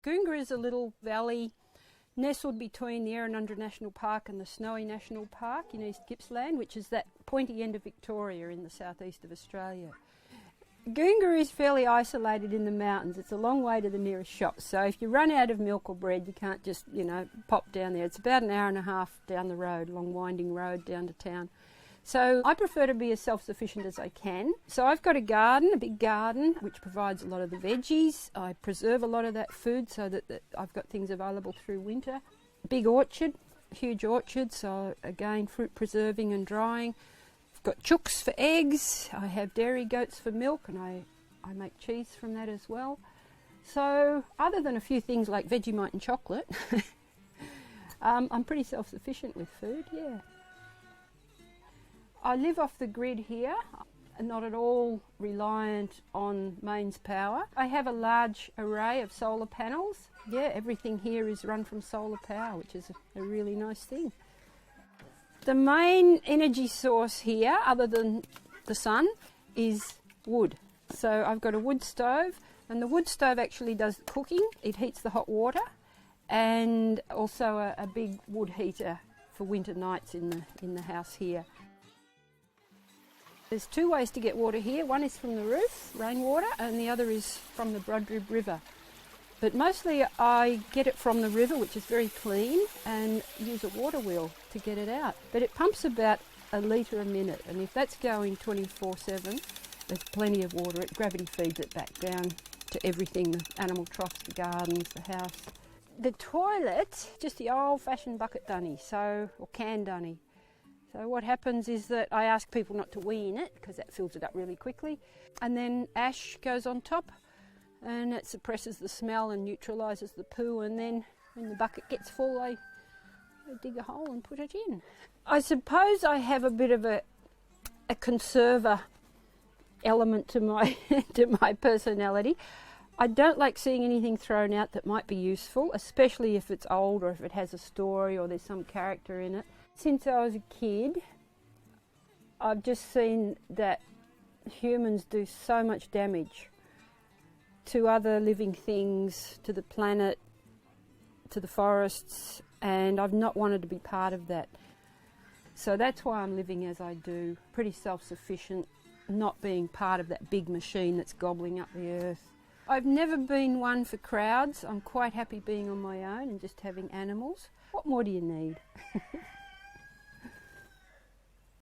Goonga is a little valley nestled between the Errinundra National Park and the Snowy National Park in East Gippsland, which is that pointy end of Victoria in the southeast of Australia. Goonga is fairly isolated in the mountains. It's a long way to the nearest shop, so if you run out of milk or bread, you can't just, pop down there. It's about an hour and a half down the road, long winding road down to town. So I prefer to be as self-sufficient as I can. So I've got a garden, a big garden, which provides a lot of the veggies. I preserve a lot of that food so that I've got things available through winter. Big orchard, huge orchard, so again, fruit preserving and drying. I've got chooks for eggs. I have dairy goats for milk, and I make cheese from that as well. So other than a few things like Vegemite and chocolate, I'm pretty self-sufficient with food, yeah. I live off the grid here, not at all reliant on mains power. I have a large array of solar panels. Yeah, everything here is run from solar power, which is a really nice thing. The main energy source here, other than the sun, is wood. So I've got a wood stove, and the wood stove actually does the cooking. It heats the hot water, and also a big wood heater for winter nights in the house here. There's two ways to get water here. One is from the roof, rainwater, and the other is from the Broadrib River. But mostly I get it from the river, which is very clean, and use a water wheel to get it out. But it pumps about a litre a minute, and if that's going 24/7, there's plenty of water. It gravity feeds it back down to everything, the animal troughs, the gardens, the house. The toilet, just the old-fashioned bucket dunny, or can dunny. So what happens is that I ask people not to wee in it because that fills it up really quickly, and then ash goes on top and it suppresses the smell and neutralises the poo, and then when the bucket gets full I dig a hole and put it in. I suppose I have a bit of a conserver element to my to my personality. I don't like seeing anything thrown out that might be useful, especially if it's old or if it has a story or there's some character in it. Since I was a kid, I've just seen that humans do so much damage to other living things, to the planet, to the forests, and I've not wanted to be part of that. So that's why I'm living as I do, pretty self-sufficient, not being part of that big machine that's gobbling up the earth. I've never been one for crowds. I'm quite happy being on my own and just having animals. What more do you need?